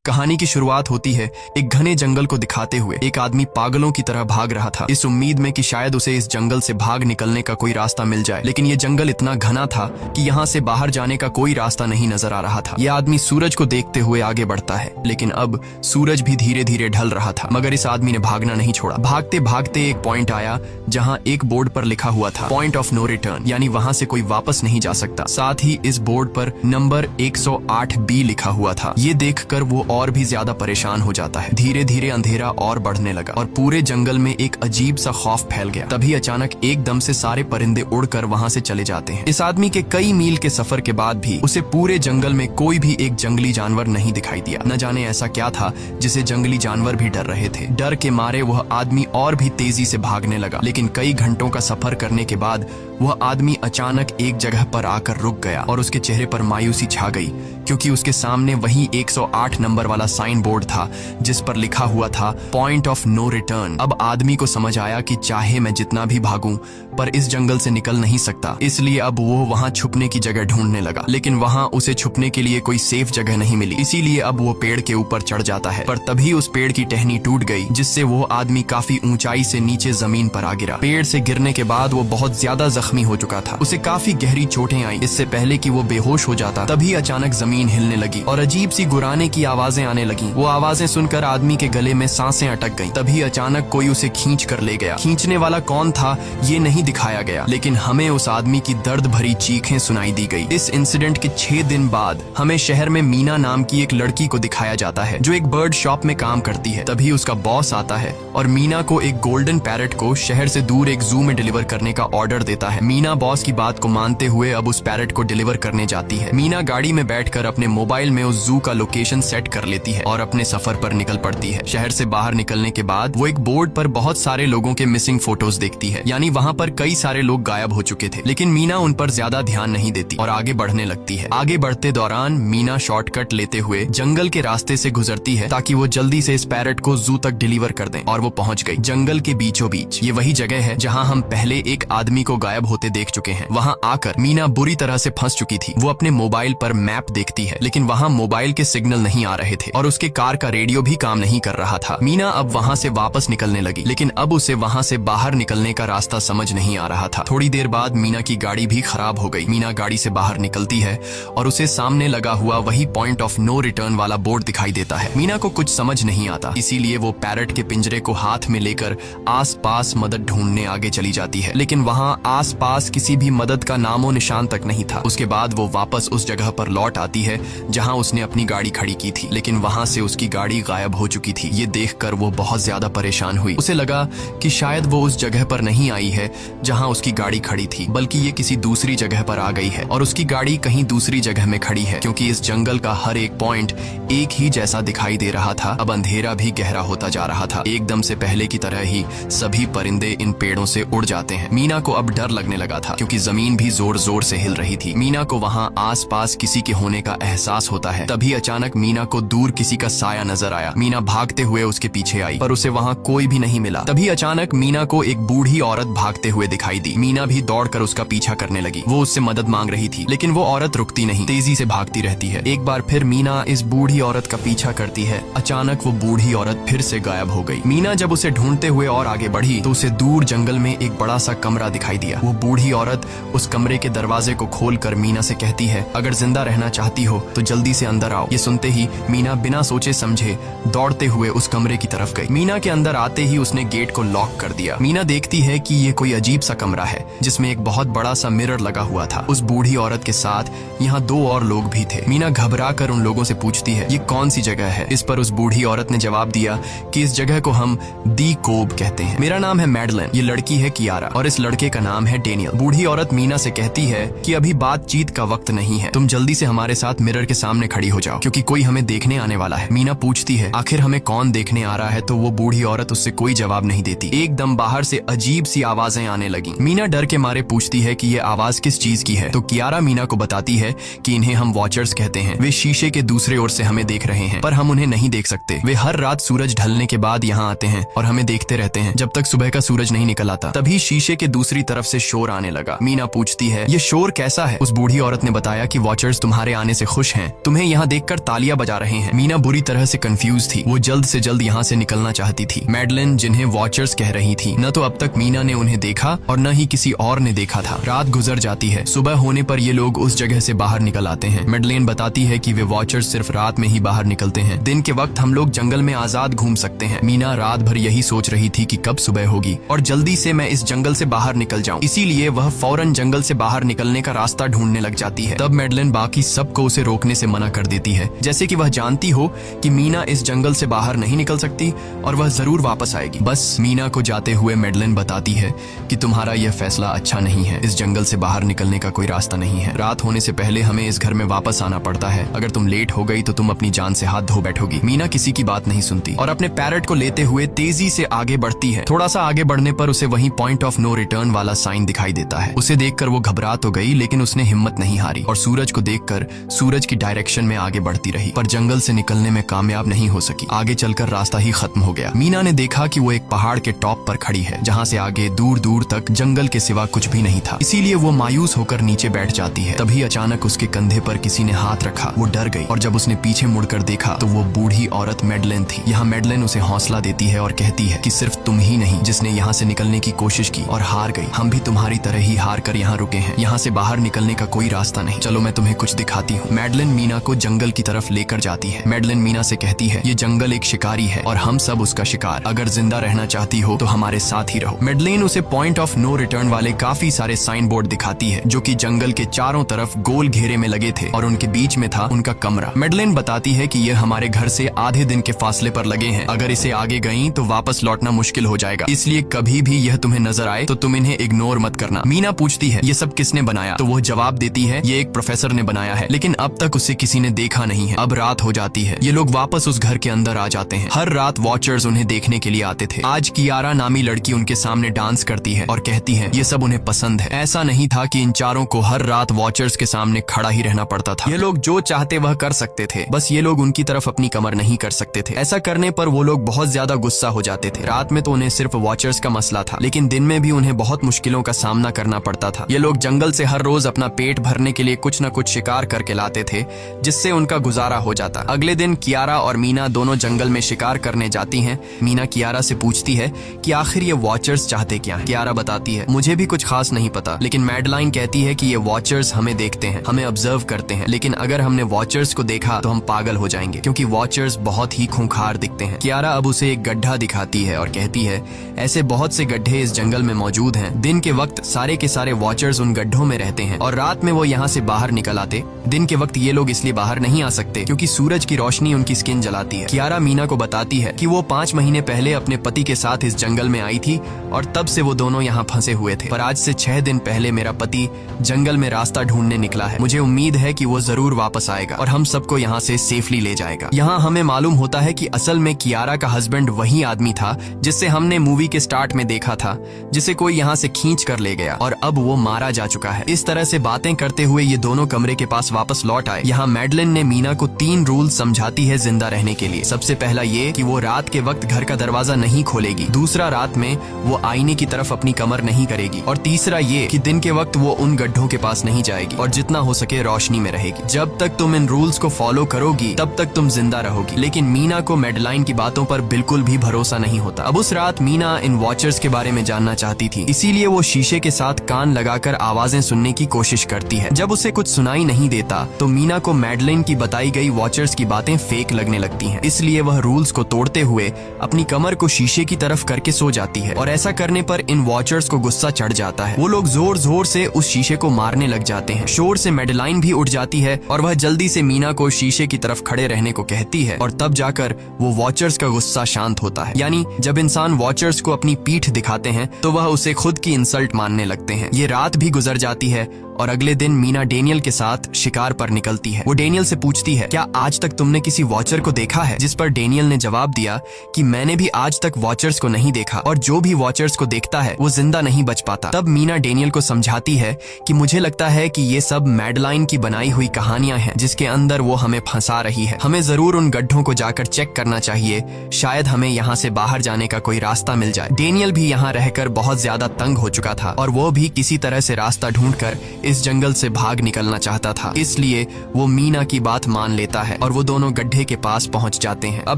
कहानी की शुरुआत होती है एक घने जंगल को दिखाते हुए। एक आदमी पागलों की तरह भाग रहा था, इस उम्मीद में कि शायद उसे इस जंगल से भाग निकलने का कोई रास्ता मिल जाए। लेकिन ये जंगल इतना घना था कि यहाँ से बाहर जाने का कोई रास्ता नहीं नजर आ रहा था। यह आदमी सूरज को देखते हुए आगे बढ़ता है, लेकिन अब सूरज भी धीरे धीरे ढल रहा था। मगर इस आदमी ने भागना नहीं छोड़ा। भागते भागते एक पॉइंट आया जहाँ एक बोर्ड पर लिखा हुआ था पॉइंट ऑफ नो रिटर्न, यानी वहाँ से कोई वापस नहीं जा सकता। साथ ही इस बोर्ड पर नंबर 108B लिखा हुआ था। ये देखकर वो और भी ज्यादा परेशान हो जाता है। धीरे धीरे अंधेरा और बढ़ने लगा और पूरे जंगल में एक अजीब सा खौफ फैल गया। तभी अचानक एकदम से सारे परिंदे उड़कर वहाँ से चले जाते हैं। इस आदमी के कई मील के सफर के बाद भी उसे पूरे जंगल में कोई भी एक जंगली जानवर नहीं दिखाई दिया। न जाने ऐसा क्या था जिसे जंगली जानवर भी डर रहे थे। डर के मारे वह आदमी और भी तेजी से भागने लगा, लेकिन कई घंटों का सफर करने के बाद वह आदमी अचानक एक जगह पर आकर रुक गया और उसके चेहरे पर मायूसी छा गई, क्योंकि उसके सामने वही 108 नंबर वाला साइन बोर्ड था जिस पर लिखा हुआ था पॉइंट ऑफ नो रिटर्न। अब आदमी को समझ आया कि चाहे मैं जितना भी भागूं पर इस जंगल से निकल नहीं सकता, इसलिए अब वो वहां छुपने की जगह ढूंढने लगा। लेकिन वहां उसे छुपने के लिए कोई सेफ जगह नहीं मिली, इसीलिए अब वो पेड़ के ऊपर चढ़ जाता है। पर तभी उस पेड़ की टहनी टूट गई, जिससे वो आदमी काफी ऊंचाई से नीचे जमीन पर आ गिरा। पेड़ से गिरने के बाद वो बहुत ज्यादा जख्मी हो चुका था। उसे काफी गहरी चोटें आई। इससे पहले कि वो बेहोश हो जाता तभी अचानक जमीन हिलने लगी और अजीब सी गुर्राने की आवाजें आने लगी। वो आवाजें सुनकर आदमी के गले में सांसें अटक गईं। तभी अचानक कोई उसे खींच कर ले गया। खींचने वाला कौन था ये नहीं दिखाया गया, लेकिन हमें उस आदमी की दर्द भरी चीखें सुनाई दी गई। इस इंसिडेंट के 6 दिन बाद हमें शहर में मीना नाम की एक लड़की को दिखाया जाता है जो एक बर्ड शॉप में काम करती है। तभी उसका बॉस आता है और मीना को एक गोल्डन पैरेट को शहर से दूर एक जू में डिलीवर करने का ऑर्डर देता है। मीना बॉस की बात को मानते हुए अब उस पैरेट को डिलीवर करने जाती है। मीना गाड़ी में बैठकर अपने मोबाइल में उस जू का लोकेशन सेट कर लेती है और अपने सफर पर निकल पड़ती है। शहर से बाहर निकलने के बाद वो एक बोर्ड पर बहुत सारे लोगों के मिसिंग फोटोज देखती है, यानी वहाँ पर कई सारे लोग गायब हो चुके थे। लेकिन मीना उन पर ज्यादा ध्यान नहीं देती और आगे बढ़ने लगती है। आगे बढ़ते दौरान मीना शॉर्टकट लेते हुए जंगल के रास्ते से गुजरती है ताकि वो जल्दी से इस पैरेट को जू तक डिलीवर कर दें, और वो पहुंच गई जंगल के बीचों बीच। ये वही जगह है जहाँ हम पहले एक आदमी को गायब होते देख चुके हैं। वहाँ आकर मीना बुरी तरह से फंस चुकी थी। वो अपने मोबाइल पर मैप देखती है, लेकिन वहाँ मोबाइल के सिग्नल नहीं आ रहे थे और उसके कार का रेडियो भी काम नहीं कर रहा था। मीना अब वहाँ से वापस निकलने लगी, लेकिन अब उसे वहाँ से बाहर निकलने का रास्ता समझ नहीं आ रहा था। थोड़ी देर बाद मीना की गाड़ी भी खराब हो गई। मीना गाड़ी से बाहर निकलती है और उसे सामने लगा हुआ वही पॉइंट ऑफ नो रिटर्न वाला बोर्ड दिखाई देता है। मीना को कुछ समझ नहीं आता, इसीलिए वो पैरेट के पिंजरे को हाथ में लेकर आसपास मदद ढूंढने आगे चली जाती है, लेकिन वहाँ आसपास किसी भी मदद का नामो निशान तक नहीं था। उसके बाद वो वापस उस जगह पर लौट आती है जहाँ उसने अपनी गाड़ी खड़ी की थी, लेकिन वहाँ से उसकी गाड़ी गायब हो चुकी थी। ये देखकर वो बहुत ज्यादा परेशान हुई। उसे लगा कि शायद वो उस जगह पर नहीं आई है जहाँ उसकी गाड़ी खड़ी थी, बल्कि ये किसी दूसरी जगह पर आ गई है और उसकी गाड़ी कहीं दूसरी जगह में खड़ी है, क्योंकि इस जंगल का हर एक पॉइंट एक ही जैसा दिखाई दे रहा था। अब अंधेरा भी गहरा होता जा रहा था। एकदम से पहले की तरह ही सभी परिंदे इन पेड़ों से उड़ जाते हैं। मीना को अब डर लगने लगा था, क्योंकि जमीन भी जोर जोर से हिल रही थी। मीना को वहाँ आसपास किसी के होने का एहसास होता है। तभी अचानक मीना को दूर किसी का साया नजर आया। मीना भागते हुए उसके पीछे आई, पर उसे वहाँ कोई भी नहीं मिला। तभी अचानक मीना को एक बूढ़ी औरत भागते हुए दिखाई दी। मीना भी दौड़कर उसका पीछा करने लगी। वो उससे मदद मांग रही थी, लेकिन वो औरत रुकती नहीं, तेजी से भागती रहती है। एक बार फिर मीना इस बूढ़ी औरत का पीछा करती है। अचानक वो बूढ़ी औरत फिर से गायब हो गई। मीना जब उसे ढूंढते हुए और आगे बढ़ी तो उसे दूर जंगल में एक बड़ा सा कमरा दिखाई दिया। वो बूढ़ी औरत उस कमरे के दरवाजे को खोलकर मीना से कहती है, अगर जिंदा रहना चाहती हो तो जल्दी से अंदर आओ। ये सुनते ही मीना बिना सोचे समझे दौड़ते हुए उस कमरे की तरफ गई। मीना के अंदर आते ही उसने गेट को लॉक कर दिया। मीना देखती है कि ये कोई अजीब सा कमरा है जिसमें एक बहुत बड़ा सा मिरर लगा हुआ था। उस बूढ़ी औरत के साथ यहाँ 2 और लोग भी थे। मीना घबरा कर उन लोगों से पूछती है, ये कौन सी जगह है? इस पर उस बूढ़ी औरत ने जवाब दिया कि इस जगह को हम दी कोब कहते हैं। मेरा नाम है मैडलिन, ये लड़की है कियारा और इस लड़के का नाम है डेनियल। बूढ़ी औरत मीना से कहती है कि अभी बातचीत का वक्त नहीं है, तुम जल्दी से हमारे साथ मिरर के सामने खड़ी हो जाओ, क्योंकि कोई हमें देखने आने वाला है। मीना पूछती है, आखिर हमें कौन देखने आ रहा है? तो वो बूढ़ी औरत उससे कोई जवाब नहीं देती। एकदम बाहर से अजीब सी आवाजें आने लगी। मीना डर के मारे पूछती है कि ये आवाज किस चीज की है? तो कियारा मीना को बताती है कि इन्हें हम वॉचर्स कहते हैं। वे शीशे के दूसरे ओर से हमें देख रहे हैं, पर हम उन्हें नहीं देख सकते। वे हर रात सूरज ढलने के बाद यहाँ आते हैं और हमें देखते रहते हैं जब तक सुबह का सूरज नहीं निकल आता। तभी शीशे के दूसरी तरफ से शोर आने लगा। मीना पूछती है, ये शोर कैसा है? उस बूढ़ी औरत ने बताया कि वॉचर्स तुम्हारे आने से खुश हैं, तुम्हें यहाँ देखकर तालियां बजा रहे हैं। मीना बुरी तरह से कंफ्यूज थी, वो जल्द से जल्द यहाँ से निकलना चाहती थी। मैडलिन जिन्हें वॉचर्स कह रही थी, न तो अब तक मीना ने उन्हें देखा और न ही किसी और ने देखा था। रात गुजर जाती है, सुबह होने पर ये लोग उस जगह से बाहर निकल आते हैं। मैडलिन बताती है कि वे वॉचर्स सिर्फ रात में ही बाहर निकलते हैं, दिन के वक्त हम लोग जंगल में आजाद घूम सकते हैं। मीना रात भर यही सोच रही थी कि कब सुबह होगी और जल्दी से मैं इस जंगल से बाहर निकल जाऊं, इसीलिए वह फौरन जंगल से बाहर निकलने का रास्ता ढूंढने लग जाती है। तब मैडलिन बाकी सबको उसे रोकने से मना कर देती है, जैसे कि वह जानती हो कि मीना इस जंगल से बाहर नहीं निकल सकती और वह जरूर वापस आएगी। बस मीना को जाते हुए मैडलिन बताती है कि तुम्हारा यह फैसला अच्छा नहीं है, इस जंगल से बाहर निकलने का कोई रास्ता नहीं है। रात होने से पहले हमें इस घर में वापस आना पड़ता है, अगर तुम लेट हो गई तो तुम अपनी जान से हाथ धो बैठोगी। मीना किसी की बात नहीं सुनती और अपने पैरट को लेते हुए तेजी से आगे बढ़ती है। थोड़ा सा आगे बढ़ने पर उसे वहीं पॉइंट ऑफ नो रिटर्न वाला साइन दिखाई देता है। उसे देखकर वो घबरा तो गई, लेकिन उसने हिम्मत नहीं हारी और सूरज को देखकर सूरज की डायरेक्शन में आगे बढ़ती रही, पर जंगल से निकलने में कामयाब नहीं हो सकी। आगे चलकर रास्ता ही खत्म हो गया। मीना ने देखा कि वो एक पहाड़ के टॉप पर खड़ी है, जहाँ से आगे दूर दूर तक जंगल के सिवा कुछ भी नहीं था, इसीलिए वो मायूस होकर नीचे बैठ जाती है। तभी अचानक उसके कंधे पर किसी ने हाथ रखा, वो डर गई और जब उसने पीछे मुड़कर देखा तो वो बूढ़ी औरत मैडलिन थी। यहाँ मैडलिन उसे हौसला देती है और कहती है कि सिर्फ तुम ही नहीं जिसने यहाँ से निकलने की कोशिश की और हार गई, हम भी तुम्हारी तरह ही हार कर यहाँ रुके हैं। यहाँ से बाहर निकलने का कोई रास्ता नहीं, चलो मैं तुम्हें कुछ दिखाती हूँ। मैडलिन मीना को जंगल की तरफ लेकर जाती है। मैडलिन मीना से कहती है, ये जंगल एक शिकारी है और हम सब उसका शिकार, अगर जिंदा रहना चाहती हो तो हमारे साथ ही रहो। मैडलिन उसे पॉइंट ऑफ नो रिटर्न वाले काफी सारे साइन बोर्ड दिखाती है, जो कि जंगल के चारों तरफ गोल घेरे में लगे थे और उनके बीच में था उनका कमरा। मैडलिन बताती है कि यह हमारे घर से आधे दिन के फासले पर लगे हैं, अगर इसे आगे गई तो वापस लौटना मुश्किल हो जाएगा, इसलिए कभी भी यह तुम्हें नजर आए तो तुम इन्हें इग्नोर मत करना। मीना पूछती है, ये सब किसने बनाया? तो वो जवाब देती है, ये एक प्रोफेसर ने बनाया है, लेकिन अब तक उसे किसी ने देखा नहीं है। अब रात हो जाती है, ये लोग वापस उस घर के अंदर आ जाते हैं। हर रात वॉचर्स उन्हें देखने के लिए आते थे। आज कियारा नामी लड़की उनके सामने डांस करती है और कहती है ये सब उन्हें पसंद है। ऐसा नहीं था कि इन चारों को हर रात वॉचर्स के सामने खड़ा ही रहना पड़ता था, ये लोग जो चाहते वह कर सकते थे, बस ये लोग उनकी तरफ अपनी कमर नहीं कर सकते थे। ऐसा करने पर वो लोग बहुत ज्यादा गुस्सा हो जाते थे। रात में तो उन्हें सिर्फ वॉचर्स का मसला था, लेकिन दिन में भी उन्हें बहुत मुश्किलों का सामना करना पड़ता था। ये लोग जंगल से हर रोज अपना पेट भरने के लिए कुछ न कुछ शिकार करके लाते थे, जिससे उनका गुजारा हो जाता। अगले दिन कियारा और मीना दोनों जंगल में शिकार करने जाती हैं। मीना कियारा से पूछती है कि आखिर ये वॉचर्स चाहते क्या हैं? कियारा बताती है, मुझे भी कुछ खास नहीं पता, लेकिन मैडलाइन कहती है कि ये वॉचर्स हमें देखते हैं, हमें ऑब्जर्व करते हैं, लेकिन अगर हमने वॉचर्स को देखा तो हम पागल हो जाएंगे, क्योंकि वॉचर्स बहुत ही खूंखार दिखते हैं। कियारा अब उसे एक गड्ढा दिखाती है और कहती है, ऐसे बहुत से गड्ढे इस जंगल में मौजूद हैं। दिन के वक्त सारे के सारे वॉचर्स उन गड्ढों में रहते हैं और रात में वो यहाँ से बाहर निकल आते। दिन के वक्त ये लोग इसलिए बाहर नहीं आ सकते क्योंकि सूरज की रोशनी उनकी स्किन जलाती है। कियारा मीना को बताती है कि वो 5 महीने पहले अपने पति के साथ इस जंगल में आई थी और तब से वो दोनों यहाँ फंसे हुए थे, पर आज से 6 दिन पहले मेरा पति जंगल में रास्ता ढूंढने निकला है। मुझे उम्मीद है कि वो जरूर वापस आएगा और हम सबको यहाँ से सेफली ले जाएगा। यहाँ हमें मालूम होता है कि असल में कियारा का हस्बैंड वही आदमी था जिससे हमने मूवी के स्टार्ट में देखा था, जिसे कोई यहाँ से खींच कर ले गया और अब वो मारा जा चुका है। इस तरह से बातें करते हुए ये दोनों कमरे के पास वापस लौट आए। यहाँ मैडलिन ने मीना को 3 रूल समझाती है जिंदा रहने के लिए। सबसे पहला ये कि वो रात के वक्त घर का दरवाजा नहीं खोलेगी, दूसरा रात में वो आईने की तरफ अपनी कमर नहीं करेगी और तीसरा ये कि दिन के वक्त वो उन गड्ढों के पास नहीं जाएगी और जितना हो सके रोशनी में रहेगी। जब तक तुम इन रूल्स को फॉलो करोगी तब तक तुम जिंदा रहोगी। लेकिन मीना को मैडलाइन की बातों पर बिल्कुल भी भरोसा नहीं होता। अब उस रात मीना इन वॉचर्स के बारे में जानना चाहती थी, इसीलिए वो शीशे के साथ कान लगाकर आवाजें सुनने की कोशिश करती है। जब उसे कुछ सुनाई नहीं देता तो मीना को मैडलिन की बताई गई वॉचर्स की बातें फेक लगने लगती हैं। इसलिए वह रूल्स को तोड़ते हुए अपनी कमर को शीशे की तरफ करके सो जाती है और ऐसा करने पर इन वॉचर्स को गुस्सा चढ़ जाता है। वो लोग जोर जोर से उस शीशे को मारने लग जाते हैं। शोर से मैडलाइन भी उठ जाती है और वह जल्दी से मीना को शीशे की तरफ खड़े रहने को कहती है और तब जाकर वो वॉचर्स का गुस्सा शांत होता है। यानी जब इंसान वॉचर्स को अपनी पीठ दिखाते हैं तो वह उसे खुद की इंसल्ट मानने लगते हैं। ये रात भी गुजर जाती है और अगले दिन मीना डेनियल के साथ शिकार पर निकलती है। वो डेनियल से पूछती है, क्या आज तक तुमने किसी वॉचर को देखा है? जिस पर डेनियल ने जवाब दिया कि मैंने भी आज तक वॉचर्स को नहीं देखा और जो भी वॉचर्स को देखता है वो जिंदा नहीं बच पाता। तब मीना डेनियल को समझाती है कि मुझे लगता है कि ये सब मैडलाइन की बनाई हुई कहानियां हैं जिसके अंदर वो हमें फंसा रही है। हमें जरूर उन गड्ढों को जाकर चेक करना चाहिए, शायद हमें यहाँ से बाहर जाने का कोई रास्ता मिल जाए। डेनियल भी यहाँ रहकर बहुत ज्यादा तंग हो चुका था और वो भी किसी तरह से रास्ता ढूंढकर इस जंगल से भाग निकलना चाहता था। इसलिए वो मीना की बात मान लेता है और वो दोनों गड्ढे के पास पहुंच जाते हैं। अब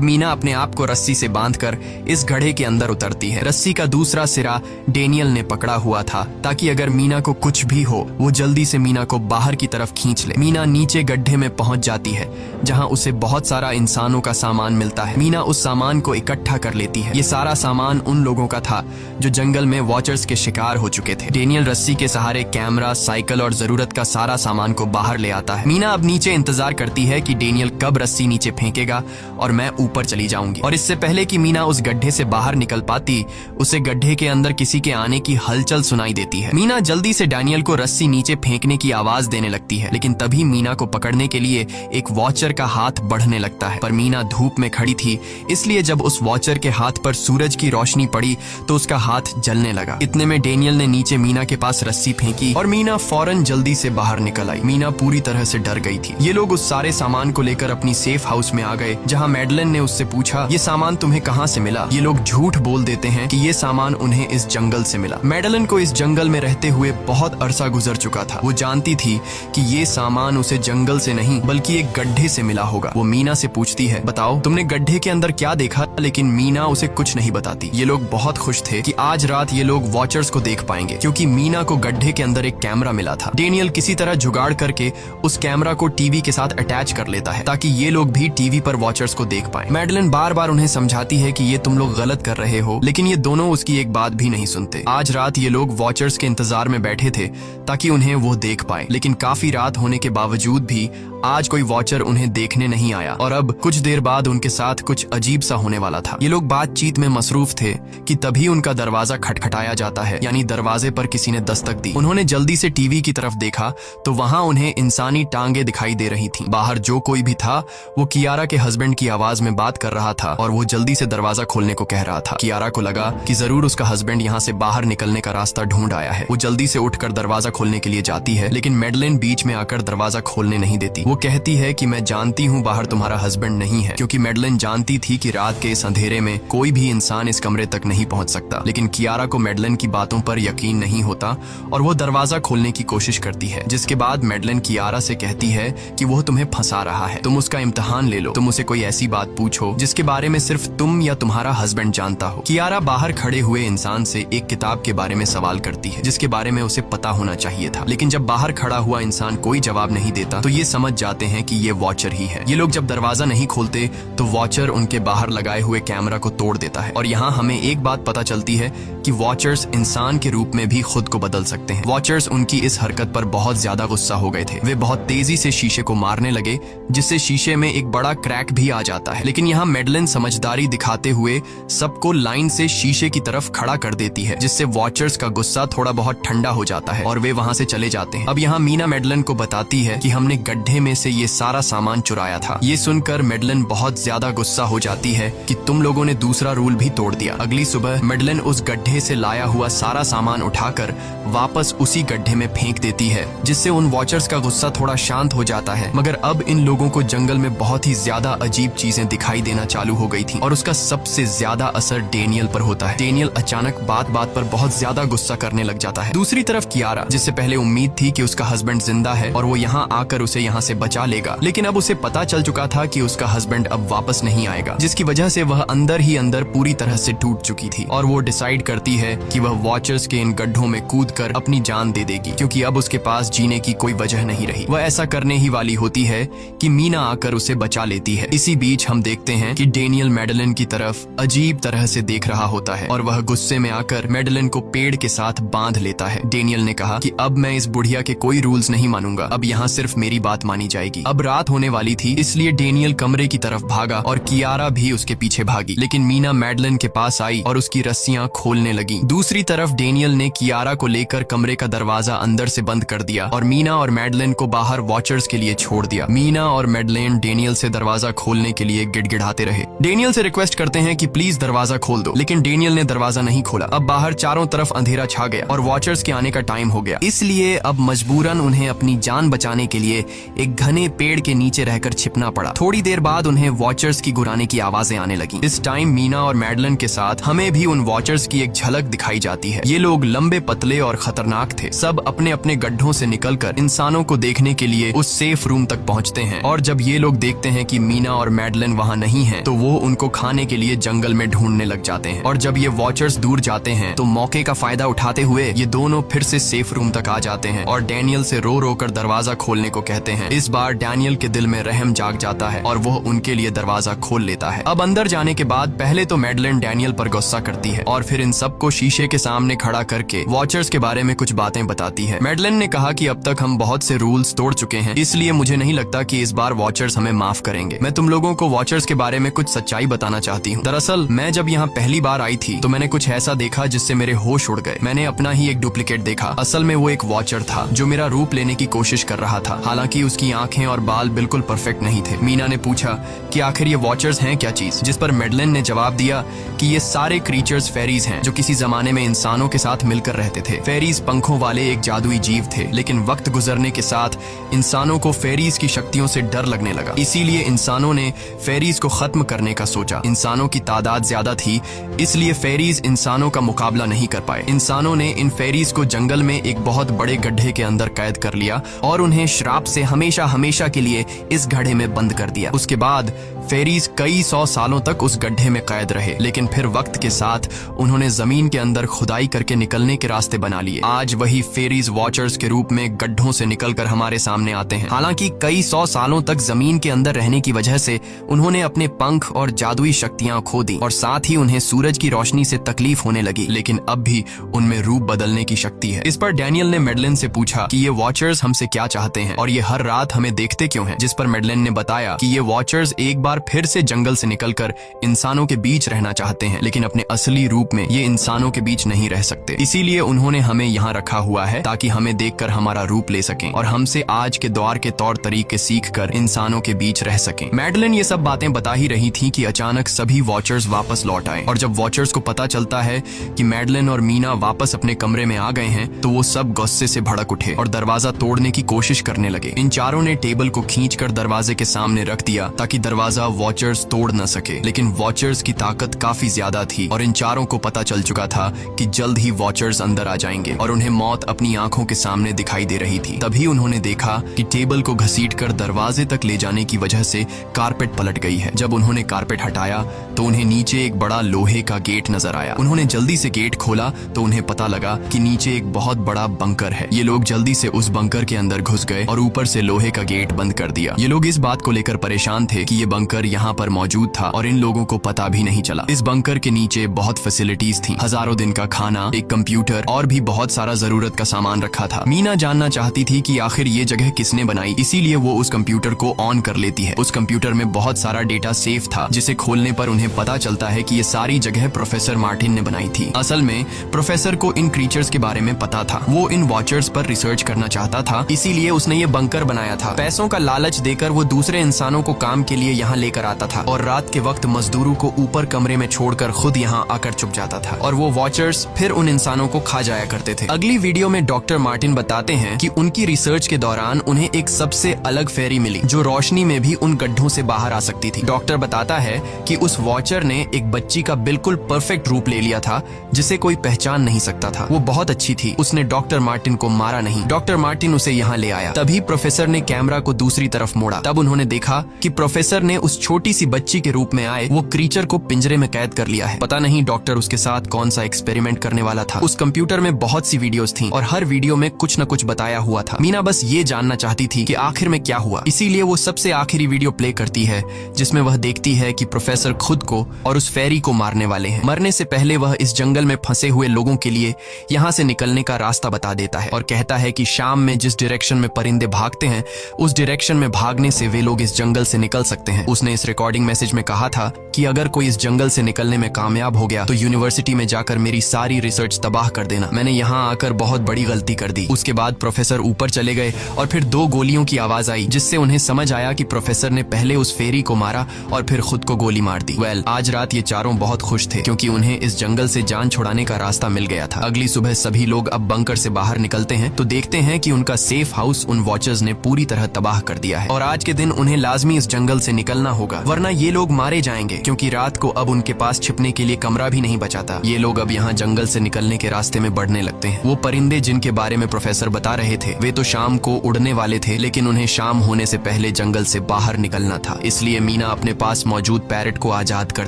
मीना अपने आप को रस्सी से बांधकर इस गड्ढे के अंदर उतरती है। रस्सी का दूसरा सिरा डेनियल ने पकड़ा हुआ था ताकि अगर मीना को कुछ भी हो वो जल्दी से मीना को बाहर की तरफ खींच ले। मीना नीचे गड्ढे में पहुंच जाती है जहां उसे बहुत सारा इंसानों का सामान मिलता है। मीना उस सामान को इकट्ठा कर लेती है। ये सारा सामान उन लोगों का था जो जंगल में वॉचर्स के शिकार हो चुके थे। डेनियल रस्सी के सहारे कैमरा, साइकिल और जरूरत का सारा सामान को बाहर ले आता है। मीना अब नीचे इंतजार करती है कि डेनियल कब रस्सी नीचे फेंकेगा और मैं ऊपर चली जाऊंगी। और इससे पहले कि मीना उस गड्ढे से बाहर निकल पाती, उसे गड्ढे के अंदर किसी के आने की हलचल सुनाई देती है। मीना जल्दी से डेनियल को रस्सी नीचे फेंकने की आवाज देने लगती है, लेकिन तभी मीना को पकड़ने के लिए एक वॉचर का हाथ बढ़ने लगता है। पर मीना धूप में खड़ी थी, इसलिए जब उस वॉचर के हाथ पर सूरज की रोशनी पड़ी तो उसका हाथ जलने लगा। इतने में डेनियल ने नीचे मीना के पास रस्सी फेंकी और मीना फौरन जल्दी से बाहर निकल आई। मीना पूरी तरह से डर गई थी। ये लोग उस सारे सामान को लेकर अपनी सेफ हाउस में आ गए, जहां मैडलिन ने उससे पूछा, ये सामान तुम्हें कहां से मिला? ये लोग झूठ बोल देते हैं कि ये सामान उन्हें इस जंगल से मिला। मैडलिन को इस जंगल में रहते हुए बहुत अरसा गुजर चुका था। वो जानती थी कि ये सामान उसे जंगल से नहीं बल्कि एक गड्ढे से मिला होगा। वो मीना से पूछती है, बताओ तुमने गड्ढे के अंदर क्या देखा? लेकिन मीना उसे कुछ नहीं बताती। ये लोग बहुत खुश थे कि आज रात ये लोग वॉचर्स को देख पाएंगे, क्योंकि मीना को गड्ढे के अंदर एक कैमरा मिला था। डेनियल किसी तरह जुगाड़ करके उस कैमरा को टीवी के साथ अटैच कर लेता है ताकि ये लोग भी टीवी पर वॉचर्स को देख पाएं। मैडलिन बार बार उन्हें समझाती है कि ये तुम लोग गलत कर रहे हो, लेकिन ये दोनों उसकी एक बात भी नहीं सुनते। आज रात ये लोग वॉचर्स के इंतजार में बैठे थे ताकि उन्हें वो देख पाए, लेकिन काफी रात होने के बावजूद भी आज कोई वॉचर उन्हें देखने नहीं आया और अब कुछ देर बाद उनके साथ कुछ अजीब सा होने वाला था। ये लोग बातचीत में मसरूफ थे कि तभी उनका दरवाजा खटखटाया जाता है, यानी दरवाजे पर किसी ने दस्तक दी। उन्होंने जल्दी से टीवी की तरफ देखा तो वहां उन्हें इंसानी टांगे दिखाई दे रही थीं। बाहर जो कोई भी था वो कियारा के हस्बैंड की आवाज में बात कर रहा था और वो जल्दी से दरवाजा खोलने को कह रहा था। कियारा को लगा कि जरूर उसका हस्बैंड यहाँ से बाहर निकलने का रास्ता ढूंढ आया है। वो जल्दी से उठकर दरवाजा खोलने के लिए जाती है, लेकिन मैडलिन बीच में आकर दरवाजा खोलने नहीं देती। वो कहती है कि मैं जानती हूँ बाहर तुम्हारा हस्बैंड नहीं है, क्योंकि मैडलिन जानती थी कि रात के इस अंधेरे में कोई भी इंसान इस कमरे तक नहीं पहुंच सकता। लेकिन कियारा को मैडलिन की बातों पर यकीन नहीं होता और वो दरवाजा खोलने की कोशिश करती है, जिसके बाद मैडलिन कियारा से कहती है कि वो तुम्हें फंसा रहा है, तुम उसका इम्तिहान ले लो, तुम उसे कोई ऐसी बात पूछो जिसके बारे में सिर्फ तुम या तुम्हारा हस्बैंड जानता हो। कियारा बाहर खड़े हुए इंसान से एक किताब के बारे में सवाल करती है जिसके बारे में उसे पता होना चाहिए था, लेकिन जब बाहर खड़ा हुआ इंसान कोई जवाब नहीं देता तो ये समझ जाते हैं कि ये वॉचर ही है। ये लोग जब दरवाजा नहीं खोलते तो वॉचर उनके बाहर लगाए हुए कैमरा को तोड़ देता है और यहाँ हमें एक बात पता चलती है कि वॉचर्स इंसान के रूप में भी खुद को बदल सकते हैं। वॉचर्स उनकी इस हरकत पर बहुत ज्यादा गुस्सा हो गए थे। वे बहुत तेजी से शीशे को मारने लगे, जिससे शीशे में एक बड़ा क्रैक भी आ जाता है। लेकिन यहाँ मैडलिन समझदारी दिखाते हुए सबको लाइन से शीशे की तरफ खड़ा कर देती है, जिससे वॉचर्स का गुस्सा थोड़ा बहुत ठंडा हो जाता है और वे वहां से चले जाते हैं। अब यहाँ मीना मैडलिन को बताती है कि हमने गड्ढे में से ये सारा सामान चुराया था। ये सुनकर मैडलिन बहुत ज्यादा गुस्सा हो जाती है कि तुम लोगों ने दूसरा रूल भी तोड़ दिया। अगली सुबह मैडलिन उस गड्ढे से लाया हुआ सारा सामान उठाकर वापस उसी गड्ढे में फेंक देती है, जिससे उन वॉचर्स का गुस्सा थोड़ा शांत हो जाता है। मगर अब इन लोगों को जंगल में बहुत ही ज्यादा अजीब चीजें दिखाई देना चालू हो गई थी और उसका सबसे ज्यादा असर डेनियल पर होता है। डेनियल अचानक बात बात पर बहुत ज्यादा गुस्सा करने लग जाता है। दूसरी तरफ कियारा, जिससे पहले उम्मीद थी कि उसका हस्बैंड जिंदा है और वो यहाँ आकर उसे यहाँ से बचा लेगा, लेकिन अब उसे पता चल चुका था कि उसका हस्बैंड अब वापस नहीं आएगा, जिसकी वजह से वह अंदर ही अंदर पूरी तरह से टूट चुकी थी और वो डिसाइड करती है कि वह वॉचर्स के इन गड्ढों में कूदकर अपनी जान दे देगी, क्योंकि अब उसके पास जीने की कोई वजह नहीं रही। वह ऐसा करने ही वाली होती है कि मीना आकर उसे बचा लेती है। इसी बीच हम देखते हैं कि डेनियल मैडलिन की तरफ अजीब तरह से देख रहा होता है और वह गुस्से में आकर मैडलिन को पेड़ के साथ बांध लेता है। डेनियल ने कहा कि अब मैं इस बुढ़िया के कोई रूल्स नहीं मानूंगा, अब यहाँ सिर्फ मेरी बात मानी जाएगी। अब रात होने वाली थी, इसलिए डेनियल कमरे की तरफ भागा और कियारा भी उसके पीछे भागी, लेकिन मीना मैडलिन के पास आई और उसकी रस्सियां खोलने लगी। दूसरी तरफ डेनियल ने कियारा को लेकर कमरे का दरवाजा अंदर से बंद कर दिया और मीना और मैडलिन को बाहर वॉचर्स के लिए छोड़ दिया। मीना और मैडलिन डेनियल से दरवाजा खोलने के लिए गिड़गिड़ाते रहे। डेनियल से रिक्वेस्ट करते हैं कि प्लीज दरवाजा खोल दो, लेकिन डेनियल ने दरवाजा नहीं खोला। अब बाहर चारों तरफ अंधेरा छा गया और वॉचर्स के आने का टाइम हो गया, इसलिए अब मजबूरन उन्हें अपनी जान बचाने के लिए एक घने पेड़ के नीचे रहकर छिपना पड़ा। थोड़ी देर बाद उन्हें वॉचर्स की गुराने की आवाजें आने लगी। इस टाइम मीना और मैडलिन के साथ हमें भी उन वॉचर्स की एक झलक दिखाई जाती है। ये लोग लंबे, पतले और खतरनाक थे। सब अपने अपने गड्ढों से निकलकर इंसानों को देखने के लिए उस सेफ रूम तक पहुंचते हैं। और जब ये लोग देखते हैं कि मीना और मैडलिन वहाँ नहीं हैं, तो वो उनको खाने के लिए जंगल में ढूंढने लग जाते हैं। और जब ये वॉचर्स दूर जाते हैं तो मौके का फायदा उठाते हुए ये दोनों फिर से सेफ रूम तक आ जाते हैं और डैनियल से रो रो कर दरवाजा खोलने को कहते हैं। इस बार डैनियल के दिल में रहम जाग जाता है और वो उनके लिए दरवाजा खोल लेता है। अब अंदर जाने के बाद पहले तो मैडलिन डैनियल पर गुस्सा करती है और फिर इन सबको शीशे के सामने खड़ा करके वॉचर्स के बारे में कुछ बातें बताती है। मैडलिन ने कहा कि अब तक हम बहुत से रूल्स तोड़ चुके हैं, इसलिए मुझे नहीं लगता कि इस बार वॉचर्स हमें माफ करेंगे। मैं तुम लोगों को वॉचर्स के बारे में कुछ सच्चाई बताना चाहती हूँ। दरअसल मैं जब यहाँ पहली बार आई थी तो मैंने कुछ ऐसा देखा जिससे मेरे होश उड़ गए। मैंने अपना ही एक डुप्लीकेट देखा। असल में वो एक वॉचर था जो मेरा रूप लेने की कोशिश कर रहा था। हालांकि उसकी आंखें और बाल बिल्कुल परफेक्ट नहीं थे। मीना ने पूछा कि आखिर ये वॉचर्स हैं क्या चीज, जिस पर मैडलिन ने जवाब दिया कि ये सारे क्रीचर्स फेरीज हैं जो किसी जमाने में इंसानों के साथ मिलकर रहते थे। फेरीज पंखों वाले एक जादुई जीव थे, लेकिन वक्त गुजरने के साथ इंसानों को फेरीज की शक्तियों से डर लगने लगा। इसीलिए इंसानों ने फेरीज को खत्म करने का सोचा। इंसानों की तादाद ज्यादा थी, इसलिए फेरीज इंसानों का मुकाबला नहीं कर पाए। इंसानों ने इन फेरीज को जंगल में एक बहुत बड़े गड्ढे के अंदर कैद कर लिया और उन्हें श्राप से हमेशा हमेशा के लिए इस गड्ढे में बंद कर दिया। उसके बाद फेरीज कई 100 सालों तक उस गड्ढे में कैद रहे, लेकिन फिर वक्त के साथ उन्होंने जमीन के अंदर खुदाई करके निकलने के रास्ते बना लिए। आज वही फेरीज वॉचर्स के रूप में गड्ढों से निकलकर हमारे सामने आते हैं। हालांकि कई 100 सालों तक जमीन के अंदर रहने की वजह से उन्होंने अपने पंख और जादुई शक्तियां खो दी और साथ ही उन्हें सूरज की रोशनी से तकलीफ होने लगी, लेकिन अब भी उनमें रूप बदलने की शक्ति है। इस पर डैनियल ने मैडलिन से पूछा कि ये वॉचर्स हमसे क्या चाहते हैं और ये हर रात हमें देखते क्यों हैं, जिस पर मैडलिन ने बताया कि ये वॉचर्स एक बार फिर से जंगल से निकलकर इंसानों के बीच रहना चाहते हैं, लेकिन अपने असली रूप में ये इंसानों के बीच नहीं रह सकते। इसीलिए उन्होंने हमें यहाँ रखा हुआ है ताकि हमें देखकर हमारा रूप ले सकें और हमसे आज के दौर के तौर तरीके सीखकर इंसानों के बीच रह सकें। मैडलिन ये सब बातें बता ही रही थी कि अचानक सभी वॉचर्स वापस लौट आए और जब वॉचर्स को पता चलता है कि मैडलिन और मीना वापस अपने कमरे में आ गए हैं तो वो सब गुस्से से भड़क उठे और दरवाजा तोड़ने की कोशिश करने लगे। इन चारों ने टेबल को खींचकर दरवाजे के सामने रख दिया ताकि दरवाजा वॉचर्स तोड़ न सके, लेकिन वॉचर्स की ताकत काफी ज्यादा थी और इन चारों को पता चल चुका था कि जल्द ही वॉचर्स अंदर आ जाएंगे और उन्हें मौत अपनी आंखों के सामने दिखाई दे रही थी। तभी उन्होंने देखा कि टेबल को घसीटकर दरवाजे तक ले जाने की वजह से कारपेट पलट गई है। जब उन्होंने कारपेट हटाया तो उन्हें नीचे एक बड़ा लोहे का गेट नजर आया। उन्होंने जल्दी से गेट खोला तो उन्हें पता लगा कि नीचे एक बहुत बड़ा बंकर है। ये लोग जल्दी से उस बंकर के अंदर घुस गए और ऊपर से लोहे का गेट बंद कर दिया। ये लोग इस बात को लेकर परेशान थे कि ये बंकर यहाँ पर मौजूद था और इन लोगों को पता भी नहीं चला। इस बंकर के नीचे बहुत फैसिलिटीज थी, हजारों दिन का खाना, एक कंप्यूटर और भी बहुत सारा जरूरत का सामान रखा था। मीना जानना चाहती थी कि आखिर ये जगह किसने बनाई, इसीलिए वो उस कंप्यूटर को ऑन कर लेती है। उस कंप्यूटर में बहुत सारा डेटा सेफ था, जिसे खोलने पर उन्हें पता चलता है कि ये सारी जगह प्रोफेसर मार्टिन ने बनाई थी। असल में प्रोफेसर को इन क्रीचर्स के बारे में पता था। वो इन वॉचर्स पर रिसर्च करना चाहता था, इसीलिए उसने ये बंकर बनाया था। पैसों का लालच देकर वो दूसरे इंसानों को काम के लिए यहाँ लेकर आता था और रात के वक्त मजदूरों को ऊपर कमरे में छोड़कर खुद यहाँ आकर छुप जाता था और वो वॉचर्स फिर उन इंसानों को खा जाया करते थे। अगली वीडियो में डॉक्टर मार्टिन बताते हैं कि उनकी रिसर्च के दौरान उन्हें एक सबसे अलग फेरी मिली जो रोशनी में भी उन गड्ढों से बाहर आ सकती थी। डॉक्टर बताता है कि उस वॉचर ने एक बच्ची का बिल्कुल परफेक्ट रूप ले लिया था जिसे कोई पहचान नहीं सकता था। वो बहुत अच्छी थी, उसने डॉक्टर मार्टिन को मारा नहीं। डॉक्टर मार्टिन उसे यहाँ ले आया। तभी प्रोफेसर ने कैमरा को दूसरी तरफ मोड़ा। तब उन्होंने देखा कि प्रोफेसर ने उस छोटी सी बच्ची के रूप में आए वो क्रीचर को पिंजरे में कैद कर लिया है। पता नहीं डॉक्टर उसके साथ कौन सा एक्सपेरिमेंट करने वाला था। उस कंप्यूटर में बहुत सी वीडियोस थी और हर वीडियो में कुछ न कुछ बताया हुआ था। मीना बस ये जानना चाहती थी कि आखिर में क्या हुआ, इसीलिए वो सबसे आखिरी वीडियो प्ले करती है जिसमें वह देखती है कि प्रोफेसर खुद को और उस फेरी को मारने वाले हैं। मरने से पहले वह इस जंगल में फंसे हुए लोगों के लिए यहाँ से निकलने का रास्ता बता देता है और कहता है कि शाम में जिस डायरेक्शन में परिंदे भागते हैं उस डायरेक्शन में भागने से वे लोग इस जंगल से निकल सकते हैं। उसने इस रिकॉर्डिंग मैसेज में कहा था कि अगर कोई इस जंगल से निकलने में कामयाब हो गया तो यूनिवर्सिटी में जाकर मेरी सारी रिसर्च तबाह कर देना। मैंने यहाँ आकर बहुत बड़ी गलती कर दी। उसके बाद प्रोफेसर ऊपर चले गए और फिर 2 गोलियों की आवाज आई जिससे उन्हें समझ आया कि प्रोफेसर ने पहले उस फेरी को मारा और फिर खुद को गोली मार दी। आज रात ये चारों बहुत खुश थे क्योंकि उन्हें इस जंगल से जान छुड़ाने का रास्ता मिल गया था। अगली सुबह सभी लोग अब बंकर से बाहर निकलते हैं तो देखते हैं कि उनका सेफ हाउस उन वॉचर्स ने पूरी तरह तबाह कर दिया है और आज के दिन उन्हें लाजमी इस जंगल से निकलना होगा वरना ये लोग मारे जाएंगे क्योंकि रात को अब उनके पास छिपने के लिए कमरा भी नहीं बचा था। ये लोग अब यहाँ जंगल से निकलने के रास्ते में बढ़ने लगते हैं। वो परिंदे जिनके बारे में प्रोफेसर बता रहे थे वे तो शाम को उड़ने वाले थे, लेकिन उन्हें शाम होने से पहले जंगल से बाहर निकलना था। इसलिए मीना अपने पास मौजूद पैरट को आजाद कर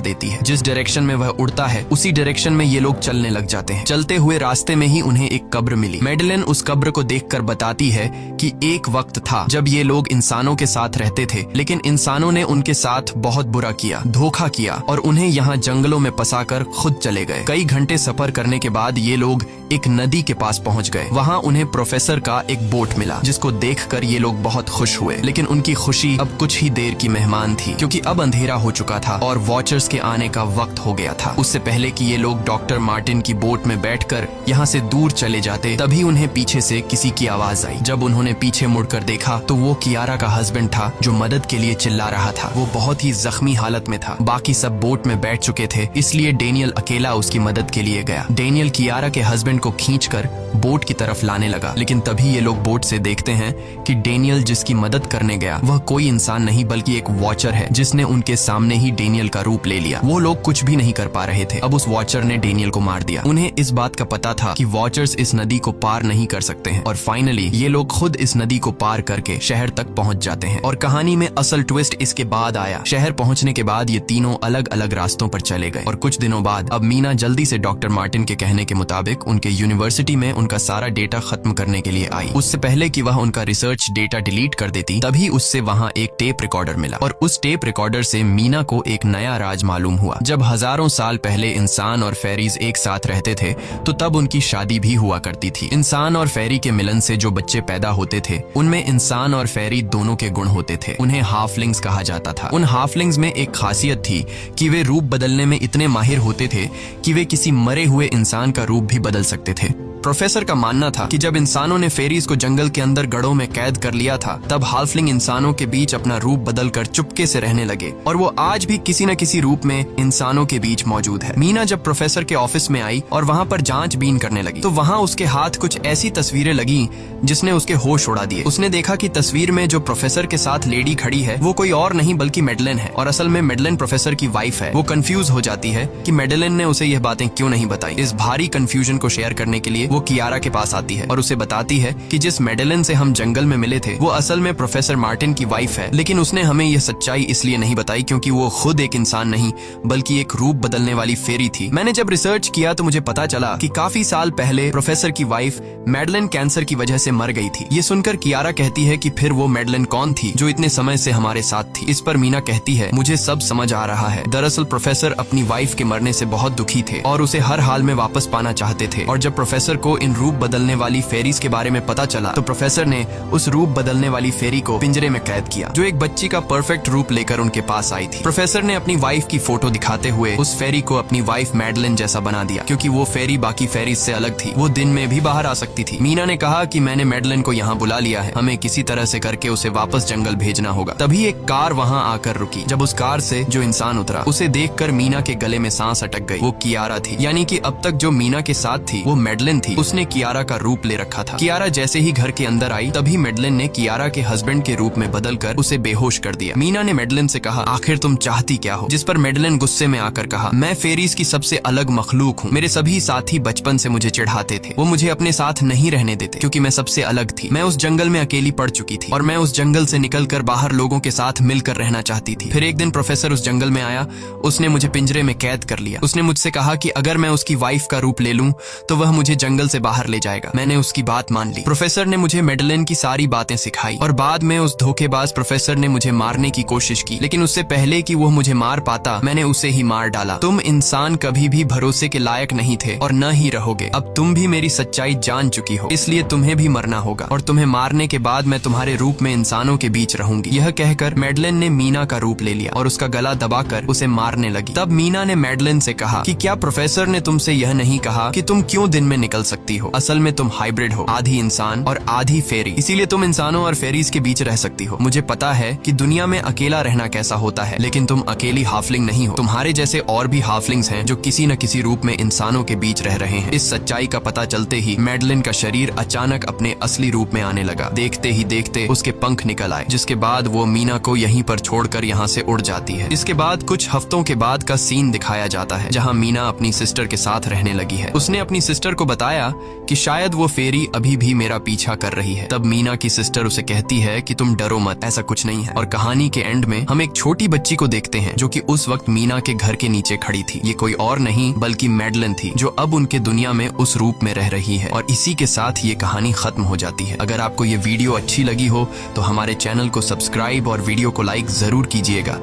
देती है। जिस डायरेक्शन में वह उड़ता है उसी डायरेक्शन में ये लोग चलने लग जाते हैं। चलते हुए रास्ते में ही उन्हें एक कब्र मिली। मैडेलिन उस कब्र को देखकर बताती है कि एक वक्त था जब ये लोग इंसानों के साथ रहते थे, लेकिन इंसानों ने उनके साथ बहुत बुरा किया, धोखा किया और उन्हें यहाँ जंगलों में फंसाकर खुद चले गए। कई घंटे सफर करने के बाद ये लोग एक नदी के पास पहुंच गए। वहाँ उन्हें प्रोफेसर का एक बोट मिला, जिसको देखकर ये लोग बहुत खुश हुए। लेकिन उनकी खुशी अब कुछ ही देर की मेहमान थी, क्योंकि अब अंधेरा हो चुका था और वॉचर्स के आने का वक्त हो गया था। उससे पहले कि ये लोग डॉक्टर मार्टिन की बोट में बैठकर यहाँ से दूर चले जाते, तभी उन्हें पीछे से किसी की आवाज आई। जब उन्होंने पीछे मुड़कर देखा तो वो कियारा का हस्बैंड था, जो मदद के लिए चिल्ला रहा था। वो बहुत ही जख्मी हालत में था। बाकी सब बोट में बैठ चुके थे, इसलिए डेनियल अकेला उसकी मदद के लिए गया। डेनियल कियारा के हस्बैंड को खींचकर बोट की तरफ लाने लगा, लेकिन तभी ये लोग बोट से देखते हैं कि डेनियल जिसकी मदद करने गया वह कोई इंसान नहीं बल्कि एक वॉचर है, जिसने उनके सामने ही डेनियल का रूप ले लिया। वो लोग कुछ भी नहीं कर पा रहे थे। अब उस वॉचर ने डेनियल को मार दिया। उन्हें इस बात का पता था कि वॉचर्स इस नदी को पार नहीं कर सकते हैं और फाइनली ये लोग खुद इस नदी को पार करके शहर तक पहुंच जाते हैं। और कहानी में असल ट्विस्ट इसके बाद आया। शहर पहुंचने के बाद ये तीनों अलग अलग रास्तों पर चले गए और कुछ दिनों बाद अब मीना जल्दी से डॉक्टर मार्टिन के कहने के मुताबिक उनके यूनिवर्सिटी में उनका सारा डेटा खत्म करने के लिए आई। उससे पहले कि वह उनका रिसर्च डेटा डिलीट कर देती, तभी उससे वहाँ एक टेप रिकॉर्डर मिला और उस टेप रिकॉर्डर से मीना को एक नया राज मालूम हुआ। जब हजारों साल पहले इंसान और फेरीज एक साथ रहते थे तो तब उनकी शादी भी हुआ करती थी। इंसान और फेरी के मिलन से जो बच्चे पैदा होते थे उनमें इंसान और फेरी दोनों के गुण होते थे। उन्हें हाफलिंग्स कहा जाता था। उन हाफलिंग्स में एक खासियत थी कि वे रूप बदलने में इतने माहिर होते थे कि वे किसी मरे हुए इंसान का रूप भी बदल सकते थे। प्रोफेसर का मानना था कि जब इंसानों ने फेरीज को जंगल के अंदर गढ़ों में कैद कर लिया था, तब हाफलिंग इंसानों के बीच अपना रूप बदलकर चुपके से रहने लगे और वो आज भी किसी न किसी रूप में इंसानों के बीच मौजूद है। मीना जब प्रोफेसर के ऑफिस में आई और वहाँ पर जांचबीन करने लगी तो वहाँ उसके हाथ कुछ ऐसी तस्वीरें लगी जिसने उसके होश उड़ा दिए। उसने देखा कि तस्वीर में जो प्रोफेसर के साथ लेडी खड़ी है वो कोई और नहीं बल्कि मैडेलिन है और असल में मैडेलिन प्रोफेसर की वाइफ है। वो कंफ्यूज हो जाती है कि मैडेलिन ने उसे यह बातें क्यों नहीं बताई। इस भारी कंफ्यूजन को शेयर करने के लिए वो कियारा के पास आती है और उसे बताती है कि जिस मैडेलिन से हम जंगल में मिले थे वो असल में प्रोफेसर मार्टिन की वाइफ है, लेकिन उसने हमें यह सच्चाई इसलिए नहीं बताई क्योंकि वो खुद एक इंसान नहीं बल्कि एक रूप बदलने वाली फेरी थी। मैंने जब रिसर्च किया तो मुझे पता चला कि काफी साल पहले प्रोफेसर की वाइफ मैडेलिन कैंसर की वजह से मर गई थी। ये सुनकर कियारा कहती है कि फिर वो मैडेलिन कौन थी जो इतने समय से हमारे साथ थी। इस पर मीना कहती है, मुझे सब समझ आ रहा है। दरअसल प्रोफेसर अपनी वाइफ के मरने से बहुत दुखी थे और उसे हर हाल में वापस पाना चाहते थे और जब प्रोफेसर को इन रूप बदलने वाली फेरीज के बारे में पता चला तो प्रोफेसर ने उस रूप बदलने वाली फेरी को पिंजरे में कैद किया, जो एक बच्ची का परफेक्ट रूप लेकर उनके पास आई थी। प्रोफेसर ने अपनी वाइफ की फोटो दिखाते हुए उस फेरी को अपनी वाइफ मैडेलिन जैसा बना दिया, क्योंकि वो फेरी बाकी फेरीज से अलग थी। वो दिन में भी बाहर आ सकती थी। मीना ने कहा कि मैंने मैडेलिन को यहाँ बुला लिया है, हमें किसी तरह से करके उसे वापस जंगल भेजना होगा। तभी एक कार वहाँ आकर रुकी। जब उस कार से जो इंसान उतरा उसे देखकर मीना के गले में सांस अटक गई। वो कियारा थी, यानी कि अब तक जो मीना के साथ थी वो मैडेलिन थी। उसने कियारा का रूप ले रखा था। कियारा जैसे ही घर के अंदर आई तभी मैडेलिन ने कियारा के हस्बैंड के रूप में बदलकर उसे बेहोश कर दिया। मीना ने मैडेलिन से कहा, आखिर तुम चाहती क्या हो? जिस पर मैडेलिन गुस्से में आकर कहा, मैं फेरीज की सबसे अलग मखलूक हूँ। मेरे सभी साथी बचपन से मुझे चिढ़ाते थे। वो मुझे अपने साथ नहीं रहने देते क्योंकि मैं सबसे अलग थी। मैं उस जंगल में अकेली पड़ चुकी थी और मैं उस जंगल से निकलकर बाहर लोगों के साथ मिलकर रहना चाहती थी। फिर एक दिन प्रोफेसर उस जंगल में आया। उसने मुझे पिंजरे में कैद कर लिया। उसने मुझसे कहा कि अगर मैं उसकी वाइफ का रूप ले लूं तो वह मुझे जंगल से बाहर ले जाएगा। मैंने उसकी बात मान ली। प्रोफेसर ने मुझे मैडेलिन की सारी बातें सिखाई और बाद में उस धोखेबाज प्रोफेसर ने मुझे मारने की कोशिश की, लेकिन उससे पहले कि वो मुझे मार पाता मैंने उसे ही मार डाला। तुम इंसान कभी भी भरोसे के लायक नहीं थे और न ही रहोगे। अब तुम भी मेरी सच्चाई जान चुकी हो, इसलिए तुम्हें भी मरना होगा और तुम्हें मारने के बाद मैं तुम्हारे रूप में इंसानों के बीच रहूंगी। यह कहकर मैडेलिन ने मीना का रूप ले लिया और उसका गला दबाकर उसे मारने लगी। तब मीना ने मैडेलिन से कहा कि क्या प्रोफेसर ने तुमसे यह नहीं कहा कि तुम क्यों दिन में निकल सकती हो। असल में तुम हाइब्रिड हो, आधी इंसान और आधी फेरी, इसीलिए तुम इंसानों और फेरीज के बीच रह सकती हो। मुझे पता है कि दुनिया में अकेला रहना कैसा होता है, लेकिन तुम अकेली हाफलिंग नहीं हो। तुम्हारे जैसे और भी हाफलिंग्स हैं जो किसी न किसी रूप में इंसानों के बीच रह रहे हैं। इस सच्चाई का पता चलते ही मैडलिन का शरीर अचानक अपने असली रूप में आने लगा। देखते ही देखते उसके पंख निकल आए, जिसके बाद वो मीना को यहीं पर छोड़कर यहाँ से उड़ जाती है। इसके बाद कुछ हफ्तों के बाद का सीन दिखाया जाता है, जहाँ मीना अपनी सिस्टर के साथ रहने लगी है। उसने अपनी सिस्टर को बताया कि शायद वो फेरी अभी भी मेरा पीछा कर रही है। तब मीना की सिस्टर उसे कहती है कि तुम डरो मत, ऐसा कुछ नहीं है। और कहानी के एंड में हम एक छोटी बच्ची को देखते हैं जो कि उस वक्त मीना के घर के नीचे खड़ी थी। ये कोई और नहीं बल्कि मैडलिन थी, जो अब उनके दुनिया में उस रूप में रह रही है। और इसी के साथ ये कहानी खत्म हो जाती है। अगर आपको ये वीडियो अच्छी लगी हो तो हमारे चैनल को सब्सक्राइब और वीडियो को लाइक जरूर कीजिएगा।